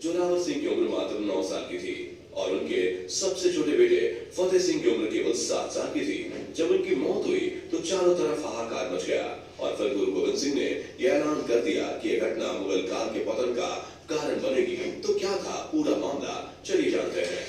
जोरावर सिंह की उम्र मात्र 9 साल की थी और उनके सबसे छोटे बेटे फतेह सिंह की उम्र केवल 7 साल की थी। जब उनकी मौत हुई तो चारों तरफ हाहाकार मच गया और फिर गुरु गोविंद सिंह ने यह ऐलान कर दिया कि यह घटना मुगल काल के पतन का कारण बनेगी। तो क्या था पूरा मामला, चलिए जानते हैं।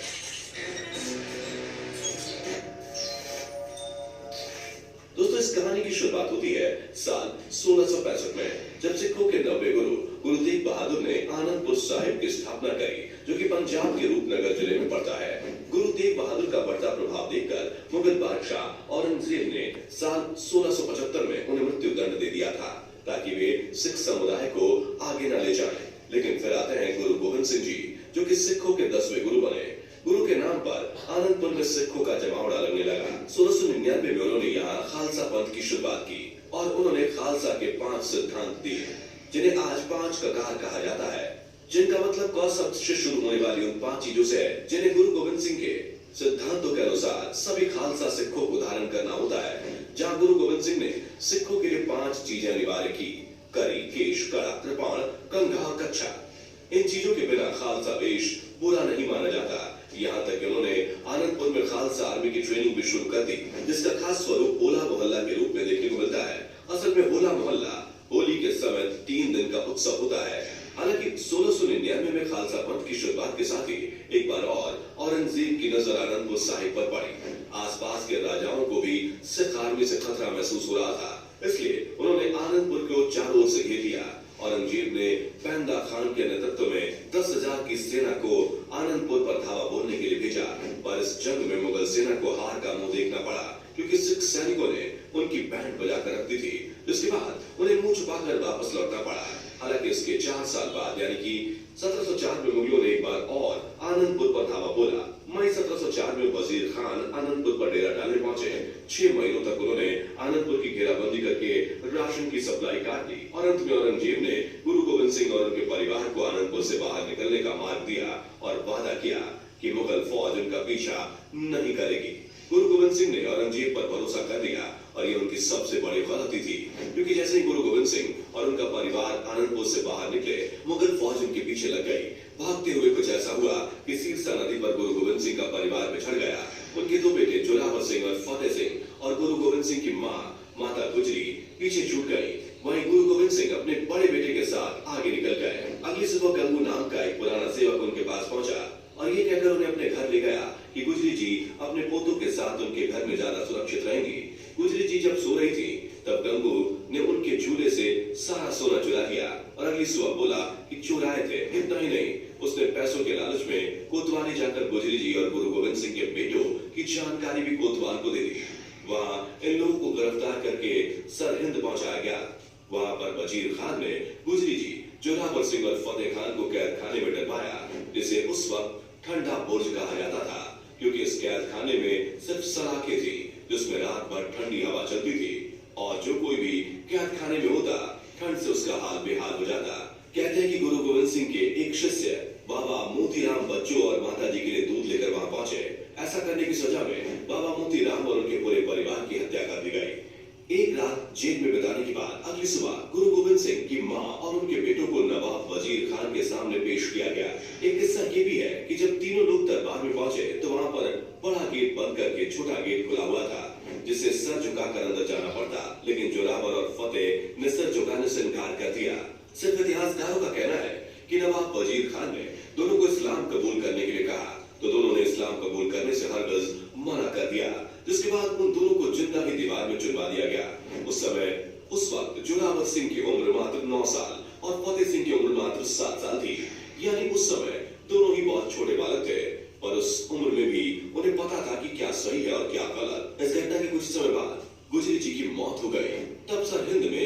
दोस्तों, इस कहानी की शुरुआत होती है साल 1665 में, जब सिखों के 90वें गुरु गुरु तेग बहादुर ने आनंदपुर साहिब की स्थापना करी, जो कि पंजाब के रूपनगर जिले में पड़ता है। गुरु तेग बहादुर का बढ़ता प्रभाव देखकर मुगल बादशाह औरंगजेब ने साल 1675 में उन्हें मृत्यु दंड दे दिया था, ताकि वे सिख समुदाय को आगे न ले जाएं। लेकिन फिर आते हैं गुरु गोविंद सिंह जी, जो कि सिखों के 10वें गुरु बने। गुरु के नाम पर आनंदपुर में सिखों का जमावड़ा लगने लगा। 1699 में उन्होंने यहाँ खालसा पंथ की शुरुआत की और उन्होंने खालसा के 5 सिद्धांत दिए, जिन्हें आज 5 ककार कहा जाता है, जिनका मतलब क शब्द से शुरू होने वाली उन 5 चीजों से है, जिन्हें गुरु गोविंद सिंह के सिद्धांतों के अनुसार सभी खालसा सिखों को धारण करना होता है। जहाँ गुरु गोविंद सिंह ने सिखों के लिए 5 चीजें अनिवार्य की: करी, केश, कड़ा, कृपाण, कंघा और कच्छा। इन चीजों के बिना खालसा वेश बुरा नहीं माना जाता। यहाँ तक कि उन्होंने आनंदपुर में खालसा आर्मी की ट्रेनिंग भी शुरू कर दी, जिसका खास स्वरूप होला मोहल्ला के रूप में देखने को मिलता है। असल में होला मोहल्ला होली के समय 3 दिन का उत्सव होता है। हालांकि 1699 में खालसा पंथ की शुरुआत के साथ ही एक बार और औरंगजेब की नजर आनंदपुर साहिब पर पड़ी। आसपास के राजाओं को भी सिख आर्मी से खतरा महसूस हो रहा था, इसलिए उन्होंने आनंदपुर को चारों ओर से घेर लिया। औरंगजेब ने पैंदा खान के नेतृत्व में 10,000 की सेना को आनंदपुर पर धावा बोलने के लिए भेजा, पर इस जंग में मुगल सेना को हार का मुंह देखना पड़ा, क्योंकि सिख सैनिकों ने उनकी बैंड बजाकर रख दी थी, जिसके बाद उन्हें मुंह छुपाकर वापस लौटना पड़ा। हालांकि इसके 4 साल बाद यानी कि 1704 में मुगलों ने एक बार और आनंदपुर पर धावा बोला। मई 1704 में वजीर खान आनंदपुर पर डेरा डालने पहुंचे। 6 महीनों तक उन्होंने आनंदपुर की घेराबंदी करके राशन की सप्लाई काट दी और अंत में औरंगजेब ने गुरु गोविंद सिंह और उनके परिवार को आनंदपुर से बाहर निकलने का मार्ग दिया और वादा किया कि मुगल फौज उनका पीछा नहीं करेगी। गुरु गोविंद सिंह ने औरंगजेब पर भरोसा कर लिया और ये उनकी सबसे बड़ी गलती थी, क्योंकि जैसे ही गुरु गोविंद सिंह और उनका परिवार आनंदपुर से बाहर निकले, मुगल फौज उनके पीछे लग गई। भागते हुए कुछ ऐसा हुआ कि सीरसा नदी पर गुरु गोविंद सिंह का परिवार बिछड़ गया। उनके 2 बेटे जोरावर सिंह और फतेह सिंह और गुरु गोविंद सिंह की माता गुजरी पीछे छूट गई। वहीं गुरु गोविंद सिंह अपने बड़े बेटे के साथ आगे निकल गए। अगली सुबह गंगू नाम का एक पुराना सेवक उनके पास पहुंचा और ये कहकर उन्हें अपने घर ले गया कि गुजरी जी अपने पोतों के साथ उनके घर में ज्यादा सुरक्षित रहेंगी। गुजरी जी जब सो रही थी, तब गंगू ने उनके झूले से सारा सोना चुरा लिया और अगली सुबह बोला कि चुराए थे। इतना ही नहीं, उसने पैसों के लालच में कोतवाली जाकर गुजरी जी और गुरु गोविंद सिंह के बेटों की जानकारी भी कोतवाल को दे दी। वहां इन लोगों को गिरफ्तार करके सरहिंद पहुंचाया गया। वहां पर वजीर खान ने गुजरी जी, जोरावर सिंह और फतेह खान को कैद खाने में डलवाया, जिसे उस वक्त ठंडा बुर्ज कहा जाता था, क्योंकि इस कैद खाने में सिर्फ सलाखें थी, जिसमें रात भर ठंडी हवा चलती थी और जो कोई भी कैद खाने में होता, ठंड से उसका हाल बेहाल हो जाता। कहते हैं कि गुरु गोविंद सिंह के एक शिष्य बाबा मोतीराम बच्चों और माता जी के लिए दूध लेकर वहां पहुंचे। ऐसा करने की सजा में बाबा मोतीराम और उनके पूरे परिवार की हत्या कर दी गई। एक रात जेल में बिताने के बाद अगली सुबह गुरु गोविंद सिंह की मां और उनके बेटों को नवाब वजीर खान के सामने पेश किया गया। एक किस्सा ये भी है कि जब तीनों लोग दरबार में पहुंचे, तो वहां पर बड़ा गेट बंद करके छोटा गेट खुला हुआ था, जिससे सर झुकाकर अंदर जाना पड़ता। लेकिन जोरावर और फतेह ने सर झुकाने से इनकार कर दिया। सिर्फ इतिहासकारों का कहना है कि नवाब वजीर खान ने दोनों को इस्लाम कबूल करने के लिए कहा, तो दोनों ने इस्लाम कबूल करने से हरगिज मना कर दिया, जिसके बाद उन दोनों को जिंदा ही दीवार में चुनवा दिया गया। उस वक्त जोरावर सिंह की उम्र मात्र 9 साल और फतेह सिंह की उम्र मात्र 7 साल थी। यानी उस समय दोनों ही बहुत छोटे बालक थे, पर उस उम्र में भी उन्हें पता था कि क्या सही है और क्या गलत। इस घटना के कुछ समय बाद गुजरी जी की मौत हो गई। तब सरहिंद में